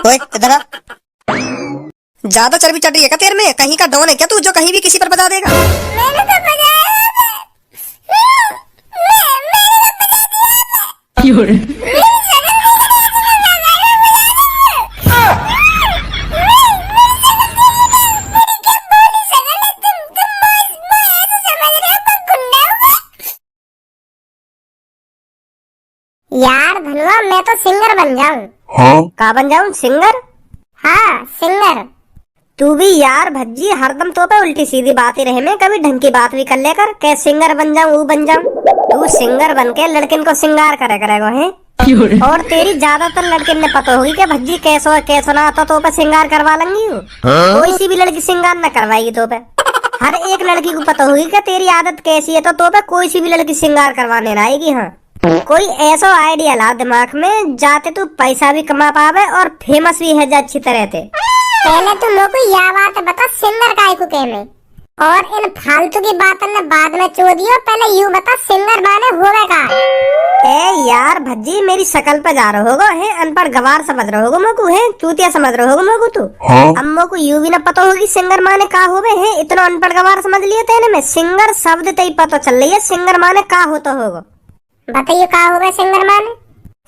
ओए इधर आ। ज्यादा चर्बी चढ़ रही है क्या तेरे में? कहीं का डॉन है क्या तू जो कहीं भी किसी पर बता देगा? मैंने तो बजाया यार धनवा, मैं तो सिंगर बन जाऊं। हाँ का बन जाऊं? सिंगर? हाँ सिंगर। तू भी यार भज्जी हरदम तो पे उल्टी सीधी बात ही रहे में, कभी ढंग की बात भी कर लेकर। कै सिंगर बन जाऊं वो बन जाऊं? तू सिंगर बन के लड़किन को सिंगार करे करेगा है। और तेरी ज्यादातर लड़किन ने पता होगी कि भज्जी कैसो है कैसो ना आता तो पे सिंगार करवा लेंगी हूँ। कोई सी भी लड़की सिंगार न करवाएगी तो पे। हर एक लड़की को पता होगी कि तेरी आदत कैसी है तो पे कोई सी भी लड़की सिंगार करवाने लाएगी। हाँ कोई ऐसा आइडिया ला दिमाग में जाते तू पैसा भी कमा पावे और फेमस भी है जा अच्छी तरह से। पहले तो लोग को यह बात बता, सिंगर काय को कहने और इन फालतू की बातों ने बाद में चो दियो। पहले यूं बता, सिंगर माने होवे का? ए यार भज्जी मेरी शक्ल पे जा रहा होगा है, अनपढ़ गवार समझ रहा होगा मोकू है, चूतिया समझ रहा होगा मोकू तू। हाँ अम्मो को यूं भी ना पता होगी सिंगर माने का होवे है, इतना अनपढ़ गवार समझ लिया तेने में। सिंगर शब्द ते ही पता चल रही है सिंगर माने का होता होगा। बताइए का होवे सिंगर माने?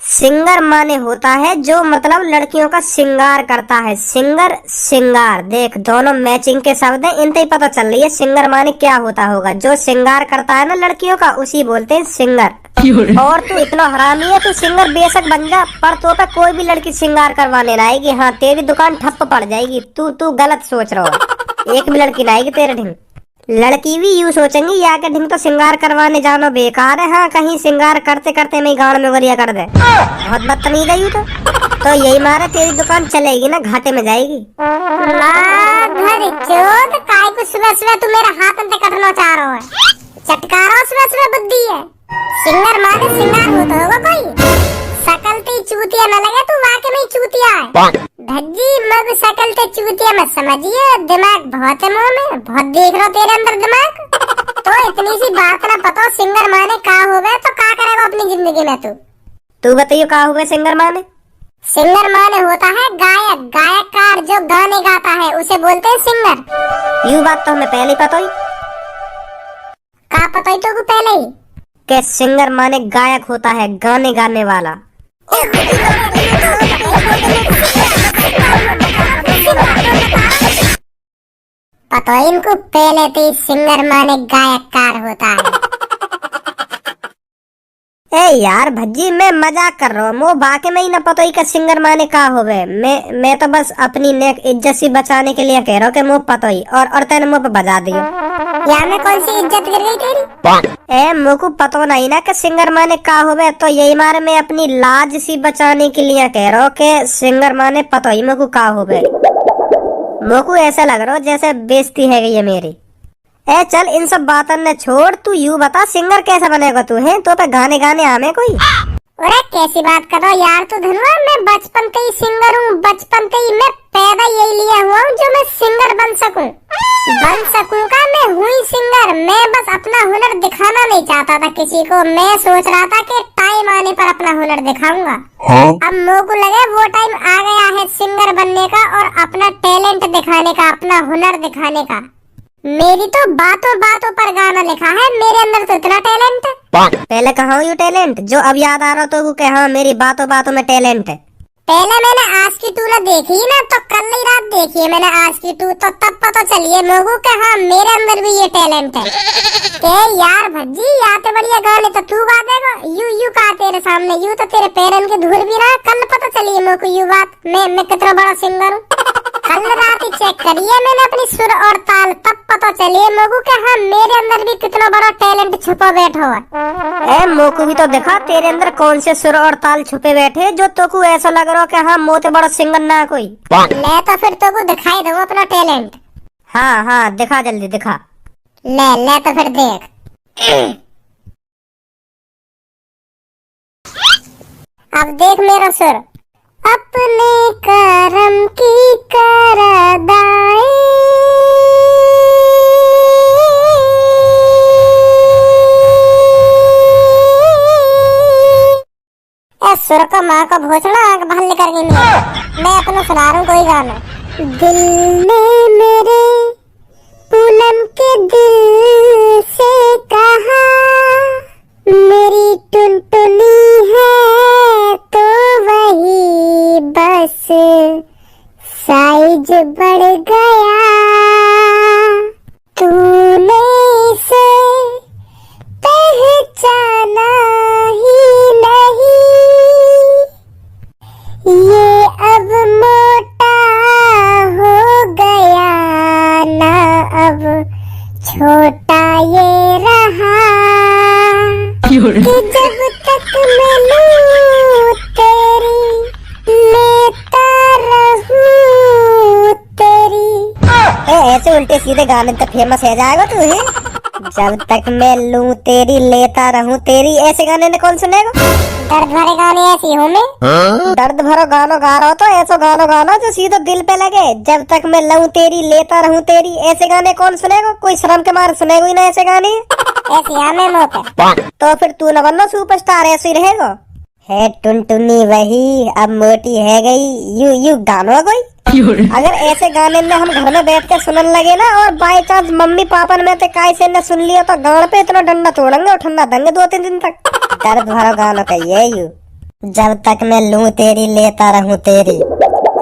सिंगर माने होता है जो मतलब लड़कियों का सिंगार करता है। सिंगर सिंगार देख दोनों मैचिंग के शब्द हैं, इनसे ही पता चल रही है सिंगर माने क्या होता होगा। जो सिंगार करता है ना लड़कियों का उसी बोलते हैं सिंगर। और तू इतना हरामी है, तू सिंगर बेशक बन जा पर तो पे कोई भी लड़की सिंगार करवाने ना आएगी। हाँ तेरी दुकान ठप्प पड़ जाएगी। तू गलत सोच रहा हो। एक भी लड़की ना आएगी तेरे ढंग। लड़की भी यूं सोचेंगी या के ढंग तो सिंगार करवाने जानो बेकार है। हाँ कहीं सिंगार करते करते मैं गाड़ में गरिया कर दे, बहुत बदतमीज है यूं तो यही मारे तेरी दुकान चलेगी ना घाटे में जाएगी। काय को सुबह सुबह तू मेरा हाथ अंते कटना चाह रहा है? चटकारा सुबह सुबह बुद्धि है। सिंगर माने सिंगार होता होगा कोई? शकल ते चूतिया न लगे तू वाकई में चूतिया है। भज्जी मग शकल ते चूतिया मत समझिए, दिमाग बहुत है मुंह में, बहुत देख रहा तेरे अंदर दिमाग। तो इतनी सी बात ना पता सिंगर माने का होवे तो का करेगा अपनी जिंदगी में तू बताइयो का हुआ सिंगर माने? सिंगर माने होता है गायक, गायककार जो गाने गाता है उसे बोलते हैं सिंगर। यूं बात तो हमें पहले ही पता ही। का पता ही तो को पहले ही कि सिंगर माने गायक होता है, गाने गाने वाला। पता है इनको पहले तो सिंगर माने गायककार होता है। ए यार भज्जी मैं मजाक कर रहा हूँ, मो बाके में ही ना पता ही कि सिंगर माने का होवे। मैं तो बस अपनी नेक इज्जत सी बचाने के लिए कह रहा हूँ कि मुँह पता ही और तेने मुँह पे बजा दियो। या मैं कौन सी इज्जत गिर गई तेरी? ए मुझे को पता नहीं ना कि सिंगर माने का होवे, तो यही मारे मैं अपनी लाज सी बचाने के लिए कह रहा हूँ कि सिंगर माने पता ही मुझे का होवे। मुझे को ऐसा लग रहा हो जैसे बेइज्जती है ये मेरी। ए चल इन सब बातों ने छोड़, तू यूं बता सिंगर कैसे बनेगा तू है? तो पे गाने गाने आमे कोई? अरे कैसी बात कर रहा यार तू धनवा, मैं बचपन से ही सिंगर हूँ। बचपन से ही मैं पैदा यही लिया हुआ हूँ जो मैं सिंगर बन सकूंगा। मैं हुई सिंगर। मैं बस अपना हुनर दिखाना नहीं चाहता था किसी को। मैं सोच रहा था कि टाइम आने पर अपना हुनर दिखाऊंगा। हाँ अब मेरे को लगे वो टाइम आ गया है सिंगर बनने का और अपना टैलेंट दिखाने का, अपना हुनर दिखाने का। मेरी तो बातों बातों पर गाना लिखा है, मेरे अंदर तो इतना टैलेंट है। पहले कहा हूँ यू टैलेंट जो अब याद आ रहा तो वो हाँ मेरी बातों बातों में टैलेंट है। पहले मैंने आज की टू ना देखी ना, तो कल ही रात देखी है मैंने आज की टू, तो तब पता चलिए लोगों के हाँ मेरे अंदर भी ये टैलेंट है। ते यार भज्जी आते बढ़िया गाने तो तू गा देगा। यू कहा तेरे सामने, यू तो तेरे पैरन के धूल भी रहा। कल पता चलिए मेरे को यू बात, मैं कितना बड़ा सिंगर हूँ। कल रात ही चेक करिए मैंने अपनी सुर और ताल, तब पता चलिए लोगों के हाँ मेरे अंदर भी कितना बड़ा टैलेंट छुपा बैठा हुआ है। मोकू भी तो देखा तेरे अंदर कौन से सुर और ताल छुपे बैठे जो तो को ऐसा लग रहा हो कि हाँ मोते बड़ा सिंगर ना कोई। ले तो फिर तो को दिखाई दो अपना टैलेंट। हाँ दिखा जल्दी दिखा। ले तो फिर देख। अब देख मेरा सुर। अपने करम की करदाई सुर का माँ का भोसड़ा आंख भल कर गई। मैं अपना सुना रहा हूँ कोई गाना। दिल ने मेरे पूनम के दिल से कहा, मेरी टुनटुनी है तो वही बस साइज बढ़ गया, तूने इसे पहचाना ही नहीं, ये अब मोटा हो गया ना, अब छोटा ये रहा, कि जब तक मैं लूं तेरी लेता रहूं तेरी। ऐसे उल्टे सीधे गाने तो फेमस है जाएगा तू ही। जब तक मैं लूं तेरी लेता रहूं तेरी, ऐसे गाने ने कौन सुनेगा? दर्द भरे गाने ऐसी हूँ मैं। दर्द भरो गानो गा रहा हो तो ऐसा गानो गाना जो सीधा दिल पे लगे। जब तक मैं लूं तेरी लेता रहूं तेरी, ऐसे गाने कौन सुनेगा? कोई शर्म के मारे सुनेगा ही ना ऐसे गाने। ऐसी आने मोटे। तो फिर तू न बनना सुपरस्टार, ऐसे ही रहेगा। है टुनटुनी वही अब मोटी है गई, यू गानो कोई। अगर ऐसे गाने में हम घर में बैठ के सुनने लगे ना, और बाई चांस मम्मी पापा ने ते कैसे ने सुन लिया, तो गान पे इतना डंडा तोड़ेंगे और ठंडा देंगे 2-3 दिन तक। दर्द भरा गानों का ये यू, जब तक मैं लूं तेरी लेता रहूं तेरी,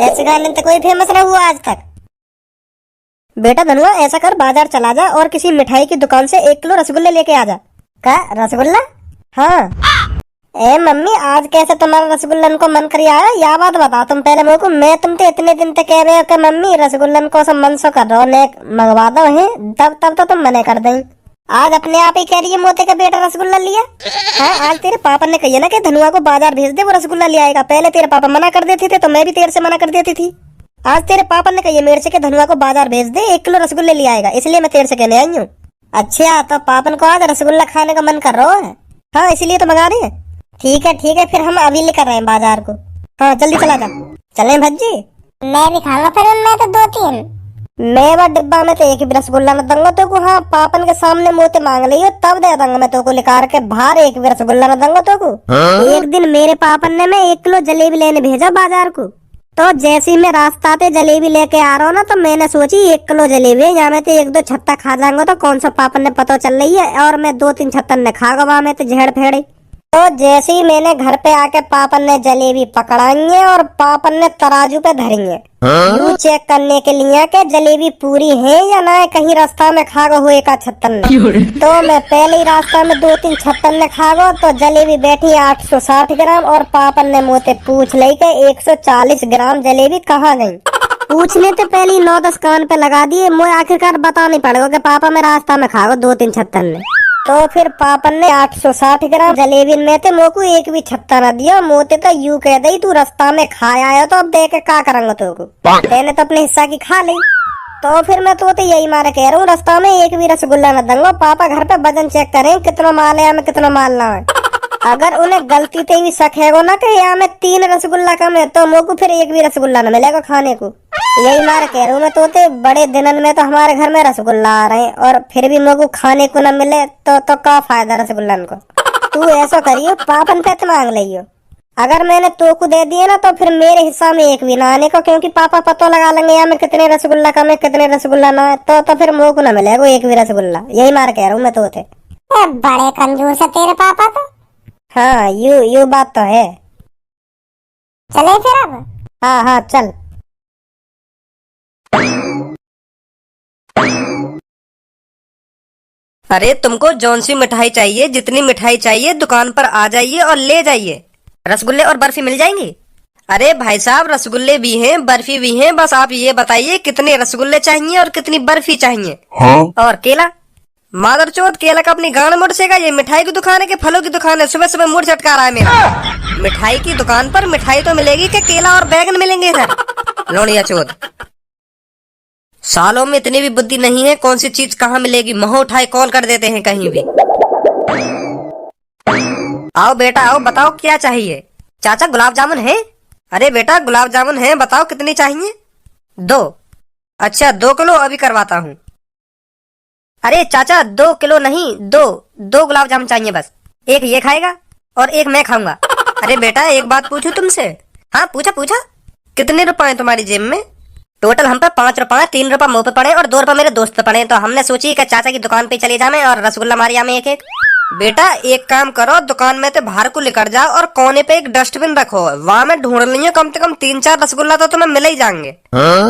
ऐसे गाने तो कोई फेमस ना हुआ आज तक। बेटा धनुआ ऐसा कर, बाजार चला जा और किसी मिठाई की दुकान से 1 किलो रसगुल्ले लेके आ जा। क्या रसगुल्ला? हाँ। ए मम्मी आज कैसे तुम्हारा रसगुल्लन को मन कर आया, या बात बता तुम पहले मेरे को। मैं तुम तो इतने दिन तक कह रहे हो कि मम्मी रसगुल्लन को सब मन सो कर रहो ने मंगवा दो है, तब तो तुम मने कर दें। आज अपने आप ही कह रही है मोते का बेटा रसगुल्ला लिया। हाँ आज तेरे पापा ने कही ना कि धनुआ को बाजार भेज दे, वो रसगुल्ला ले आएगा। पहले तेरे पापा मना कर देते थे तो मैं भी तेरे से मना कर देती थी। आज तेरे पापा ने कही मेरे से कि धनुआ को बाजार भेज दे, 1 किलो रसगुल्ले ले आएगा, इसलिए मैं तेरे से कहने आई हूँ। अच्छा तो पापन को आज रसगुल्ला खाने का मन कर रहा है? हाँ इसलिए तो मंगा रहे हैं। ठीक है फिर हम अभी लेकर रहे हैं बाजार को। हाँ जल्दी चला जा। चले भज्जी? मैं भी खाऊंगा फिर उनमें तो 2-3। मैं वो डिब्बा में तो एक भी रसगुल्ला न दूंगा तो को। हाँ पापन के सामने मोते मांग लियो तब दे दूंगा मैं तो को, लेकर के बाहर एक भी रसगुल्ला न दूंगा तो को। एक दिन मेरे पापन ने मैं 1 किलो जलेबी लेने भेजा बाजार को, तो जैसे ही मैं रास्ता पे जलेबी लेके आ रहा हूँ ना, तो मैंने सोची 1 किलो जलेबी है, यहाँ में तो 1-2 छत्ता खा जाऊंगा तो कौन सा पापन ने पता चल रही है, और मैं 2-3 छत्तन ने खा गवा में तो झेड़ फेड़ी। तो जैसे ही मैंने घर पे आके पापन ने जलेबी पकड़ाई है और पापन ने तराजू पे धरी है, यूं चेक करने के लिए कि जलेबी पूरी है या ना, कहीं रास्ता में खा गो हुए का छत्तन ने। तो मैं पहले ही रास्ता में 2-3 छत्तन ने खा गो, तो जलेबी बैठी 860 ग्राम, और पापन ने मुझसे पूछ ली कि 140 ग्राम जलेबी कहाँ गई। पूछने से पहले ही 9-10 कान पे लगा दिए। मुझे आखिरकार बतानी पड़ेगा कि पापा मैं रास्ता में खा गो 2-3 छत्तन ने। तो फिर पापन ने 860 ग्राम जलेबी में थे मोको एक भी छत्ता न दिया। मोते तो यूं कह दी तू रास्ता में खाया आया, तो अब देख के क्या करेंगे तो को, मैंने तो अपने हिस्सा की खा ली। तो फिर मैं तो यही मारे कह रहा हूँ रास्ता में एक भी रसगुल्ला न दूंगा। पापा घर पे वजन चेक करें कितना माल है, हमें कितना माल ना है। अगर उन्हें गलती से भी शक है ना कि यहाँ में 3 रसगुल्ला कम है, तो मोको फिर एक भी रसगुल्ला न मिलेगा खाने को। यही मारे कह रहा हूँ मैं तो बड़े दिनन में तो हमारे घर में रसगुल्ला आ रहे हैं, और फिर भी मोको खाने को न मिले तो क्या फायदा रसगुल्लन को। तू ऐसा करियो पापन पे मांग लियो, अगर मैंने तो को दे दिए ना तो फिर मेरे हिस्सा में एक भी ना आने को, क्योंकि पापा पता लगा लेंगे यहाँ में कितने रसगुल्ला कम है कितने रसगुल्ला ना है, तो फिर मोको न मिलेगा एक भी रसगुल्ला। यही मार कह रहा हूँ मैं तो बड़े कंजूस है तेरे पापा तो। हाँ यू बात तो है। चले फिर अब? हाँ चल। अरे तुमको जौन सी मिठाई चाहिए, जितनी मिठाई चाहिए दुकान पर आ जाइए और ले जाइए। रसगुल्ले और बर्फी मिल जाएंगी। अरे भाई साहब रसगुल्ले भी हैं बर्फी भी हैं, बस आप ये बताइए कितने रसगुल्ले चाहिए और कितनी बर्फी चाहिए। हाँ? और केला? मादर चौथ केला का अपनी गांड मुड़ सेगा। ये मिठाई की दुकान है कि फलों की दुकान है? सुबह सुबह मुड़ चटका रहा है मेरा। मिठाई की दुकान पर मिठाई तो मिलेगी कि केला और बैगन मिलेंगे इधर? लोनिया चौथ, सालों में इतनी भी बुद्धि नहीं है, कौन सी चीज कहाँ मिलेगी महो उठाए कॉल कर देते हैं कहीं भी। आओ बेटा आओ, बताओ क्या चाहिए। चाचा गुलाब जामुन है? अरे बेटा गुलाब जामुन है, बताओ कितनी चाहिए। 2। अच्छा 2 किलो अभी करवाता हूँ। अरे चाचा 2 किलो नहीं, 2 गुलाब जामुन चाहिए बस। एक ये खाएगा और एक मैं खाऊंगा। अरे बेटा एक बात पूछूं तुमसे? हाँ पूछा। कितने रुपए तुम्हारी जेब में? टोटल हम पे 5 रुपए, 3 रुपए मुंह पे पड़े और 2 रुपए मेरे दोस्त पे पड़े। तो हमने सोची कि चाचा की दुकान पे चले जामे और रसगुल्ला मारिया में एक एक। बेटा एक काम करो, दुकान में से बाहर को लेकर जाओ और कोने पे एक डस्टबिन रखो, वहाँ में ढूंढ लियो कम से कम 3-4 रसगुल्ला तो तुम्हें मिल ही जाएंगे।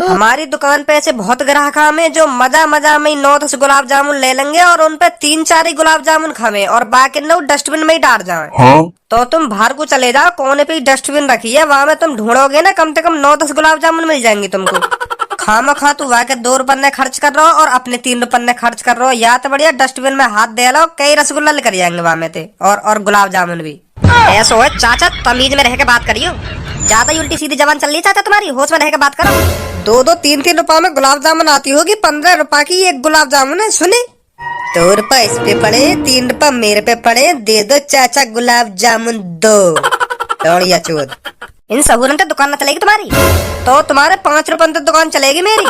हमारी दुकान पे ऐसे बहुत ग्राहक हमें जो मजा मजा में 9-10 गुलाब जामुन ले लेंगे और उन पे 3-4 ही गुलाब जामुन खावे और बाकी लोग डस्टबिन में ही डाल जाए। तो तुम बाहर को चले जाओ, कोने पे डस्टबिन रखी है, वहाँ में तुम ढूंढोगे ना कम से कम 9-10 गुलाब जामुन मिल जाएंगे तुमको। खामा खा तू वहाँ के 2 रुपये खर्च कर रहे हो और अपने 3 रुपये खर्च कर रहे हो, या तो बढ़िया डस्टबिन में हाथ दे लो, कई रसगुल्ला लेकर जाएंगे वहाँ में थे और गुलाब जामुन भी। ऐसा है चाचा, तमीज में रह के बात करियो, ज्यादा ही उल्टी सीधी जबान चल रही चाचा तुम्हारी, होश में रह के बात करो। 2-2, 3-3 रुपए में गुलाब जामुन आती होगी, 15 रुपए की एक गुलाब जामुन है। सुने, 2 रुपए इस पे पड़े, 3 रुपए मेरे पे पड़े, दे दो चाचा गुलाब जामुन 2। दौड़िया चोद, इन सहूलत दुकान न चलेगी तुम्हारी तो तुम्हारे 5 रुपए तो दुकान चलेगी मेरी।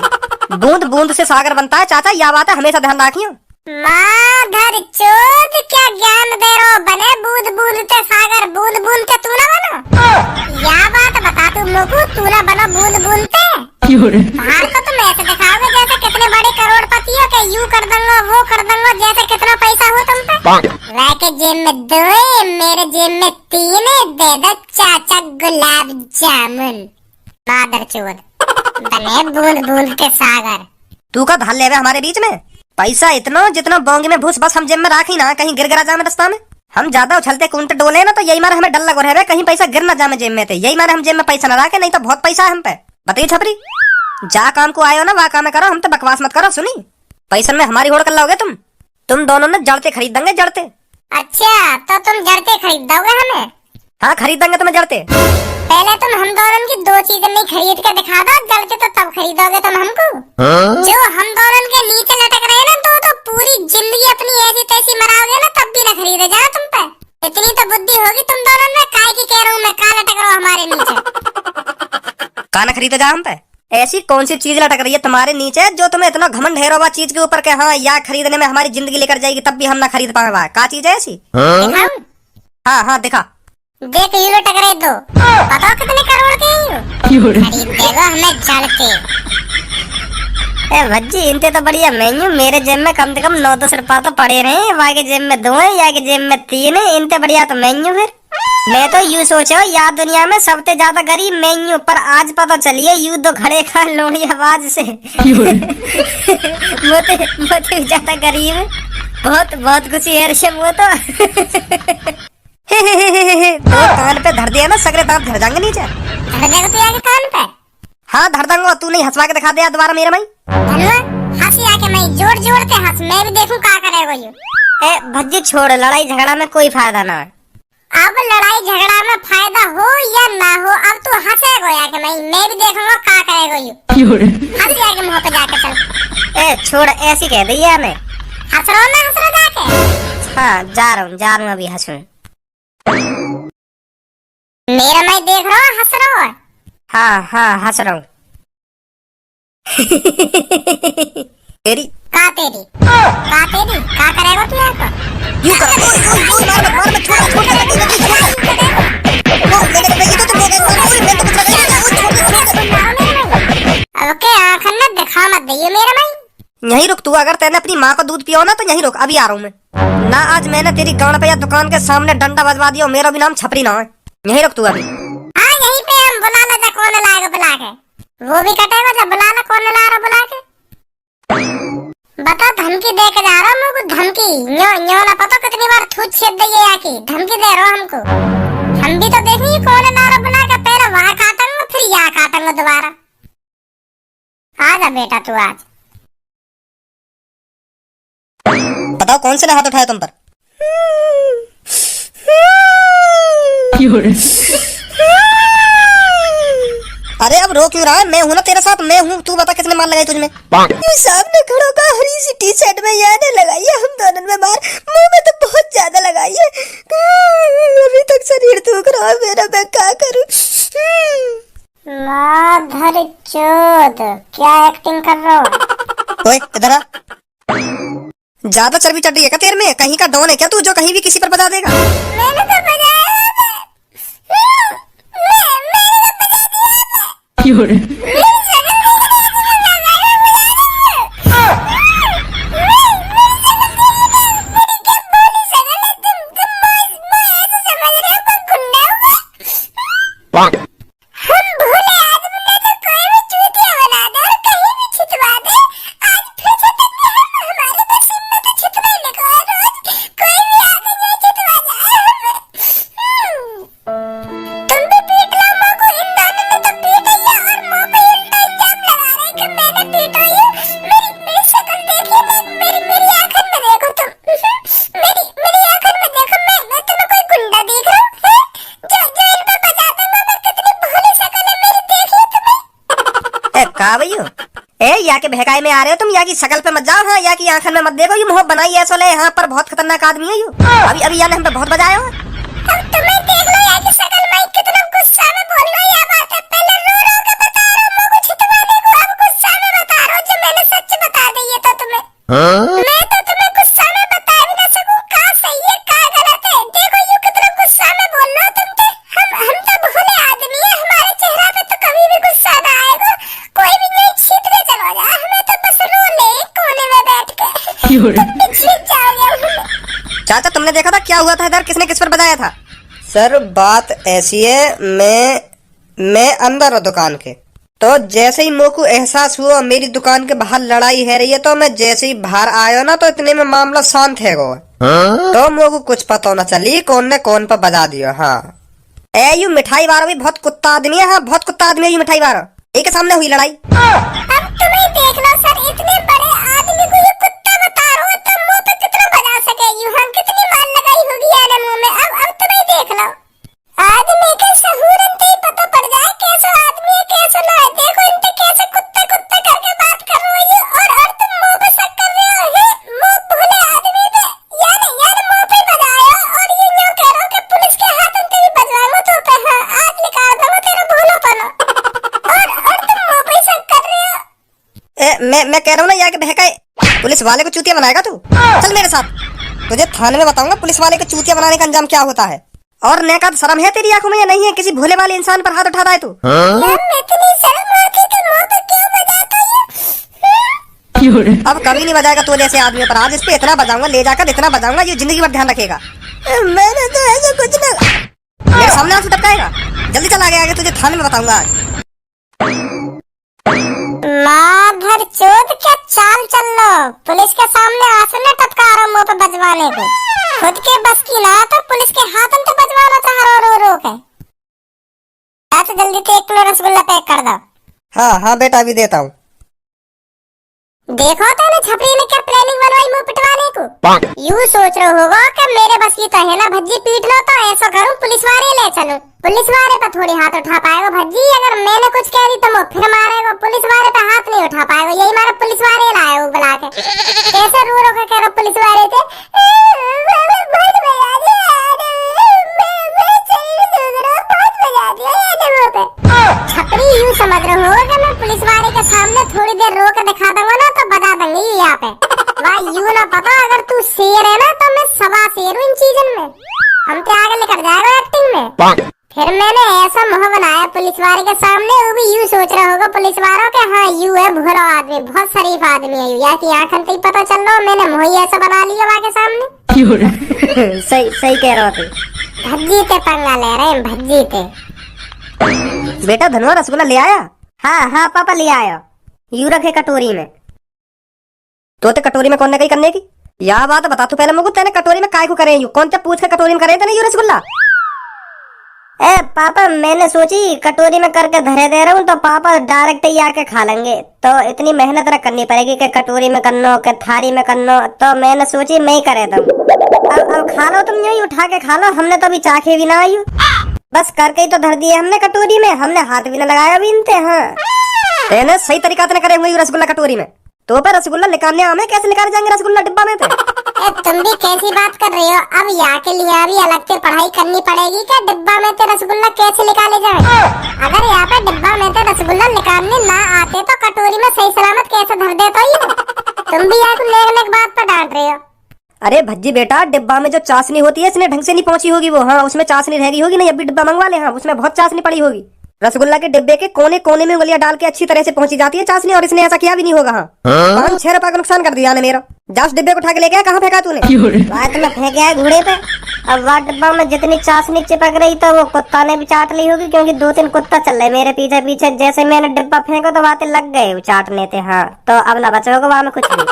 बूंद बूंद से सागर बनता है चाचा, यह बात है हमेशा ध्यान रखियो। माधर चोद, क्या ज्ञान दे रहे हो? बने बूंद बूंद ते सागर, बूंद बूंद ते तू ना बनो। या बात बता तू मोकू, तू ना बनो बूंद बूंद ते। बाहर को तुम ऐसे दिखाओगे जैसे कितने बड़े करोड़पति हो के यूं कर दूंगा वो कर दूंगा, जैसे कितना पैसा हो तुम पे। वह के जेब में 2 है, मेरे जेब में 3 है, दे दो चाचा गुलाब जामुन। माधर चोद, बने बूंद बूंद के सागर। तू का धाल ले हमारे बीच में? पैसा इतना जितना बोंगे में भूस बस हम जेब में राखी ना, कहीं गिर गिरा जाए रास्ता में। हम ज्यादा उछलते कूदते डोले ना तो यही मारे हमें डर लग रहा है कहीं पैसा गिर ना जाए जेब में थे, यही मारे हम जेब में पैसा ना रखे, नहीं तो बहुत पैसा है हम पे। बताइए छपरी, जा काम को आयो ना वह काम करो, हम तो बकवास मत करो। सुनी, पैसा में हमारी होड़ कर लोगे तुम दोनों ने जड़ते खरीद देंगे, जड़ते। अच्छा, तो तुम जड़ते खरीद दोगे हमें? हाँ खरीद देंगे तुम्हें जड़ते। पहले तुम हम दोनों की 2 चीजें नहीं खरीद के दिखा दो, जड़ते तो तब खरीदोगे तुम हमको। जो हम दोनों के नीचे लटक रहे हैं ना, तो पूरी जिंदगी अपनी ऐसी तैसी मराओगे ना, तब भी ना खरीदे जाओ तुम पे। इतनी तो बुद्धि होगी तुम दोनों में, काय की कह रहा हूँ मैं, का लटक रहा हूँ हमारे नीचे। का ना खरीदे जा हम पे? ऐसी कौन सी चीज लटक रही है तुम्हारे नीचे जो तुम्हें इतना घमंड है रोबा चीज के ऊपर के हाँ या खरीदने में हमारी जिंदगी लेकर जाएगी तब भी हम ना खरीद पाए? का चीज है ऐसी? दिखाऊं? हाँ हाँ दिखा। देख ये लटक रहे 2, बताओ कितने करोड़ के हैं ये? खरीद देगा हमें जड़ के। भज्जी इनते तो बढ़िया महंगी, मेरे जेब में कम से कम 9-10 रुपया तो पड़े रहे, वहाँ के जेब में 2 है, या के जेब में 3 है, इनते बढ़िया तो महंगी। फिर मैं तो यूँ सोचो यार दुनिया में सबसे ज्यादा गरीब मैं ही हूँ, पर आज पता चलिए यूँ तो खड़े खा लोड़ी आवाज से मुझे ज्यादा गरीब बहुत बहुत खुशी है ऋषभ। वो तो तो कान पे धर दिया ना, सगरे दांत धर जाएंगे नीचे। धर देगा तू आके कान पे? हाँ धर दूंगा, तू नहीं हंसवा के दिखा दे दोबारा मेरे भाई। हंसी आके मैं जोड़ जोड़ के हंस, मैं भी देखूं क्या करेगा ये। भज्जी छोड़, लड़ाई झगड़ा में कोई फायदा ना है। अब लड़ाई झगड़ा में फायदा हो या ना हो, अब तू हंसेगा आके मैं भी देखूंगा क्या करेगा ये। हंसी आके मुंह पे जाके चल। छोड़, ऐसी कह दी है हमें। हंस रहा ना, हंस रहा जाके। हाँ जा रहा हूँ अभी हंसूं। मेरा मैं देख रहा हूँ, हंस रहा हूँ। हाँ हंस रहा हूँ। तेरी का तेरी का करेगा तू यहाँ पर? ओके आखिर में दिखा मत दइए मेरा भाई। यहीं रुक तू, अगर तेने अपनी माँ को दूध पियो ना तो यहीं रुक, अभी आ रहा हूँ मैं ना। आज मैंने तेरी गांड पे या दुकान के सामने डंडा बजवा दिया, मेरा भी नाम छपरी ना है। यहीं रुक तू अभी। हाँ यहीं पे हम बुला ला, जा कौन लाएगा बुला के, वो भी कटेगा जब बुला ला, कौन ला रहा बुला के। बता, धमकी दे के जा रहा हूँ मुझको, धमकी न्यो ना पता कितनी बार थूत छेद दे यहाँ की, धमकी दे रहा हूँ हमको। हम भी तो देखेंगे कौन ला रहा बुला के, पहले वहाँ काटेंगे फिर यहाँ काटेंगे दोबारा। आजा बेटा तू आज। बताओ कौन से ने हाथ उठाया तुम पर? अरे अब रो क्यों रहा है? मैं हूं ना तेरे साथ, मैं हूं। तू बता किसने मार लगाई तुझमें? सामने खड़ो का हरी सी टी शर्ट में याद लगाई है हम दोनों में मार, मुंह में तो बहुत ज्यादा लगाई है। अभी तक शरीर दुख रहा है मेरा, मैं क्या करूं? माधर चोद, क्या एक्टिंग कर रहा हो? ओए इधर आ। ज्यादा चर्बी चढ़ रही है क्या तेरे में? कहीं का डॉन है क्या तू जो कहीं भी किसी पर बजा देगा? मैंने तो बजाया। कहा भैया ए या के बहकाए में आ रहे हो तुम, या की शकल पे मत जाओ, हाँ या की आंखन में मत देखो, ये मुंह बनाई ऐसा ले, यहाँ पर बहुत खतरनाक आदमी है यू। अभी अभी यानी हम पे बहुत बजाए हो। अब तुम्हें देख लो या की शकल में कितना गुस्सा में बोल रहा है, या बात है पहले रो रो के बता रहा हूं मुझे छिटवाने को, अब गुस्सा में बता रहा हूं जो मैंने सच बता दी है तो तुम्हें। मैं तो तुम्हें गुस्सा में बता भी ना सकूं का सही है का गलत है। देखो यू कितना गुस्सा में बोल रहे हो तुम तो, हम तो भोले आदमी है, हमारे चेहरा पे तो कभी भी गुस्सा ना आएगा, कोई भी नहीं छीट के चला जा, हमें तो बस रो ले कोने में बैठ के। चाचा तुमने देखा था क्या हुआ था इधर, किसने किस पर बजाया था? सर बात ऐसी है, मैं अंदर हूँ दुकान के, तो जैसे ही मोको एहसास हुआ मेरी दुकान के बाहर लड़ाई है रही है, तो मैं जैसे ही बाहर आया ना तो इतने में मामला शांत है गो, तो मोको कुछ पता न चली कौन ने कौन पर बजा दिया। हाँ ए यू मिठाई वाला भी बहुत कुत्ता आदमी है, हाँ बहुत कुत्ता आदमी है यू मिठाई वाला, एक के सामने हुई लड़ाई। अब तुम्हें देख लो सर, इतने बड़े आदमी को ये कुत्ता बता रहा हो, तुम मुंह पे कितना बजा सके यू, हम कितनी मार लगाई होगी यार मुंह में। अब तुम्हें देख लो, आदमी का सहूर इनते ही पता पड़ जाए कैसा आदमी है कैसा ना है। देखो इनते कैसे कुत्ता कुत्ता करके बात कर रहे हो, और तुम मुंह पे शक कर रहे हो, मुंह भोले आदमी पे यार मुंह पे बजाया, और ये यूं कह रहे हो कि पुलिस के हाथ उनते भी बजवाऊंगा तो पे, हाँ आज निकाल दूंगा तेरा भोलापना, और तुम मुंह पे शक कर रहे हो। मैं कह रहा हूँ ना या के बहकाए पुलिस वाले को चूतिया बनाएगा तू, चल मेरे साथ, तुझे थाने में बताऊंगा पुलिस वाले को चूतिया बनाने का अंजाम क्या होता है। और नेकात शर्म है तेरी आंखों में या नहीं है, किसी भोले वाले इंसान पर हाथ उठाता है तू? अब कभी नहीं बजाएगा तू जैसे आदमी पर, आज इस पे इतना बजाऊंगा, ले जाकर इतना बजाऊंगा ये जिंदगी भर ध्यान रखेगा। मैंने तो ऐसा कुछ ना, मेरे सामने आंसू टपकाएगा, जल्दी चला गया, तुझे थाने में बताऊंगा आज। माधर चोद क्या चाल चल लो, पुलिस के सामने आंसू न टपका रहा मुंह पे बजवाने को, खुद के बस की ना तो पुलिस के हाथ में बजवाना चाह रो रो के। तो जल्दी से 1 किलो रसगुल्ला पैक कर दो। हाँ हाँ बेटा अभी देता हूँ। देखो तेने छपरी में क्या प्लानिंग बनवाई मुंह पिटवाने को, यूं सोच रहे होगा कि मेरे बस की तो है ना भज्जी, पीट लो तो ऐसा करूं पुलिस वाले ले चलूं, पुलिस वाले पर थोड़ी हाथ उठा पाएगा भज्जी, अगर मैंने कुछ कह दी तो वो फिर मारेगा, पुलिस वाले पे हाथ नहीं उठा पाएगा, यही मारा पुलिस वाले लाए हो बुला के। कैसे रो रो के कह रहा पुलिस वाले थे, छपरी यूं समझ रहे हो कि मैं पुलिस वाले के सामने थोड़ी देर रो के दिखा दूंगा ना तो बता देंगे यहाँ पे, वाह यूं ना पता अगर तू शेर है ना तो मैं सवा शेर हूँ इन चीजन में, हम तो आगे लेकर जाएगा एक्टिंग में। फिर मैंने ऐसा मुंह बनाया पुलिस वाले के सामने, वो भी यूं सोच रहा होगा पुलिस वालों के हाँ यू है भोला आदमी, बहुत शरीफ आदमी है यू, या की आंखन से ही पता चल रहा मैंने मुंह ही ऐसा बना लिया वहाँ के सामने। सही सही कह रहा थे, भज्जी ते पंगा ले रहे हैं भज्जी ते। बेटा धनवा रसगुल्ला ले आया? हाँ हाँ पापा ले आया, यू रखे कटोरी में। तो ते कटोरी में कौन ने कही करने की, यह बात बता तू पहले मुझको, तेने कटोरी में काय को करे यू, कौन ते पूछ के कटोरी में करे थे यू रसगुल्ला? ए पापा मैंने सोची कटोरी में करके धरे दे रहा हूँ तो पापा डायरेक्ट ही आके खा लेंगे, तो इतनी मेहनत रख करनी पड़ेगी कि कटोरी में करनो के थारी में करनो, तो मैंने सोची मैं ही करे तुम। अब खा लो तुम, यूं उठा के खा लो, हमने तो अभी चाखे भी ना आई, बस करके ही तो धर दिए हमने कटोरी में, हमने हाथ भी ना लगाया भी इनते। हाँ तेने सही तरीका से करे हुए रसगुल्ला कटोरी में, तो पर रसगुल्ला निकालने हमें कैसे निकाले जाएंगे रसगुल्ला डिब्बा में थे? तुम भी कैसी बात कर रहे हो, अब यहाँ के लिए भी अलग से पढ़ाई करनी पड़ेगी क्या, डिब्बा में से रसगुल्ला कैसे निकाले जाए? अगर यहाँ पे डिब्बा में से रसगुल्ला निकालने ना आते तो कटोरी में सही सलामत कैसे धर देते हो? तुम भी यहाँ नेक बात पर डांट रहे हो। अरे भज्जी बेटा डिब्बा में जो चाशनी होती है इसने ढंग से नहीं पहुंची होगी वो, हाँ उसमें चाशनी रह गई होगी, नहीं अभी डिब्बा मंगवा ले, हाँ उसमें बहुत चाशनी पड़ी होगी। रसगुल्ला के डिब्बे के कोने कोने में उंगलियां डाल के अच्छी तरह से पहुंची जाती है चाशनी, और इसने ऐसा किया भी नहीं होगा। हाँ 5-6 रुपए का नुकसान कर दिया ने मेरा। जा उस डिब्बे को उठा के लेके आया, कहाँ फेंका तूने? बात में फेंक आया घोड़े पे। अब वह डिब्बा में जितनी चाशनी चिपक रही तो वो कुत्ता ने भी चाट ली होगी, क्योंकि 2-3 कुत्ता चल रहे मेरे पीछे पीछे। जैसे मैंने डिब्बा फेंका तो वहां लग गए वो चाटने थे। हाँ तो अब ना बचा होगा वहां में कुछ भी।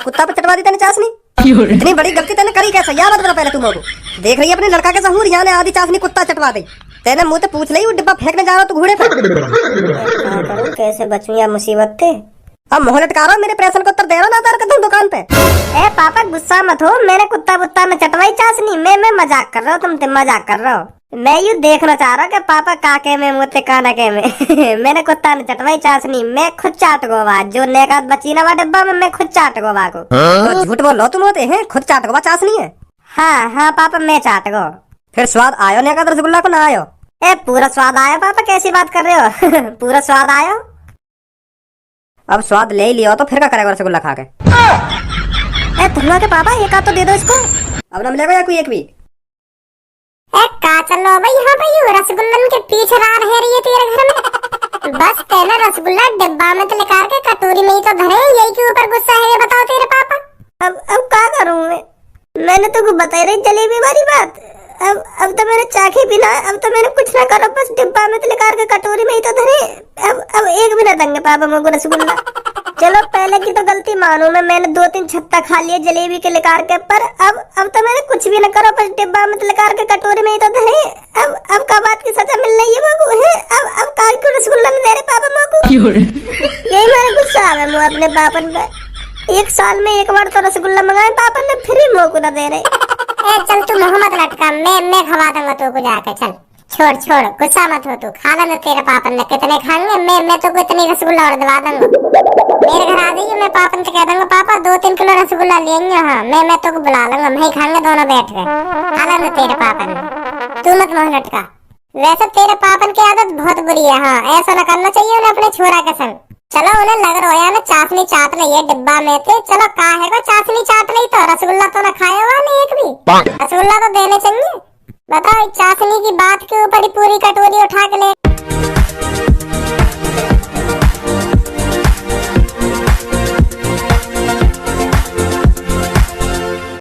कुत्ता पे चटवा दी तेने चाशनी? इतनी बड़ी गलती तेने करी कैसे? यार बता पहले तुम लोग। देख रही है अपने लड़का के सहूर, यहाँ ने आधी चाशनी कुत्ता चटवा दी। तेने मुंह तो पूछ ली वो डिब्बा फेंकने जा रहा तू घोड़े पे। कैसे बचूं यार मुसीबत थे। अब मोह लटका रहा मेरे प्रश्न को उत्तर दे रहा ना तार कदम दुकान पे। ए पापा गुस्सा मत हो, मैंने कुत्ता बुत्ता में चटवाई चाशनी। मैं मजाक कर रहा हूँ, तुम मजाक कर रहा हो। मैं यूँ देखना चाह रहा हूँ कि पापा काके में मुझे काना के में। मैंने कुत्ता ने चटवाई चाशनी, मैं खुद चाट गोवा। जो नेकात बची ना डिब्बा में मैं खुद चाट गोवा को। तो झूठ बोल लो तुम होते हैं, खुद चाट गोवा चाशनी है। हाँ हाँ पापा मैं चाट गो। फिर स्वाद आयो नेकात रसगुल्ला को ना आयो? ए पूरा स्वाद आया पापा, कैसी बात कर रहे हो? पूरा स्वाद आया। अब स्वाद ले ही लिया तो फिर क्या करेगा रसगुल्ला खा के? ए धुआं के पापा एक आध तो दे दो इसको। अब ना मिलेगा या कोई एक भी? का चलो भाई यहाँ पे यू रसगुल्लन के पीछे रह रही है तेरे घर में। बस तेरा रसगुल्ला डिब्बा में तो लेकर के कटोरी में ही तो धरे, यही के ऊपर गुस्सा है ये बताओ तेरे पापा। अब क्या करूँ मैंने तो बताई रही जलेबी वाली बात। अब तो मैंने चाखी भी ना, अब तो मैंने कुछ ना करो, बस डिब्बा में तो लेकर के कटोरी में ही तो धरे। अब एक भी ना देंगे पापा मुझको रसगुल्ला। चलो पहले की तो गलती मानू मैंने 2-3 छत्ता खा लिया जलेबी के लेकर के, पर अब तो मैंने कुछ भी ना करो, बस डिब्बा में तो लेकर के कटोरी में ही तो धरे। अब का बात की सजा मिल रही है मुझको है। अब काल को रसगुल्ला नहीं दे रहे पापा मुझको। यही मेरा गुस्सा है मैं अपने पापा पे। 1 साल में 1 बार तो रसगुल्ला मंगाए पापा ने, फिर ही मुझको ना दे रहे। चल तू मोहम्मद लटका, मैं खवा दूंगा तू को जाकर। चल छोड़ गुस्सा मत हो, तू खा लेना तेरे पापन ने कितने खाएंगे। मैं तो इतनी रसगुल्ला और दिला दूंगा। मेरे घर आ जाइए, मैं पापन से कह दूंगा पापा 2-3 किलो रसगुल्ला लेंगे। हाँ मैं तो बुला लूंगा, मैं ही खाएंगे दोनों बैठ के। खा लेना तेरे पापन ने, तू मत मोह लटका। वैसे तेरे पापन की आदत बहुत बुरी है। हाँ ऐसा न करना चाहिए उन्हें अपने छोरा के संग। चलो उन्हें लग रहा है ना चाशनी चाट रही है डिब्बा में थे। चलो काहे को चाशनी चाट रही, तो रसगुल्ला तो ना खाया हुआ नहीं एक भी। रसगुल्ला तो देने चाहिए। बताओ चाशनी की बात के ऊपर ही पूरी कटोरी उठा के ले।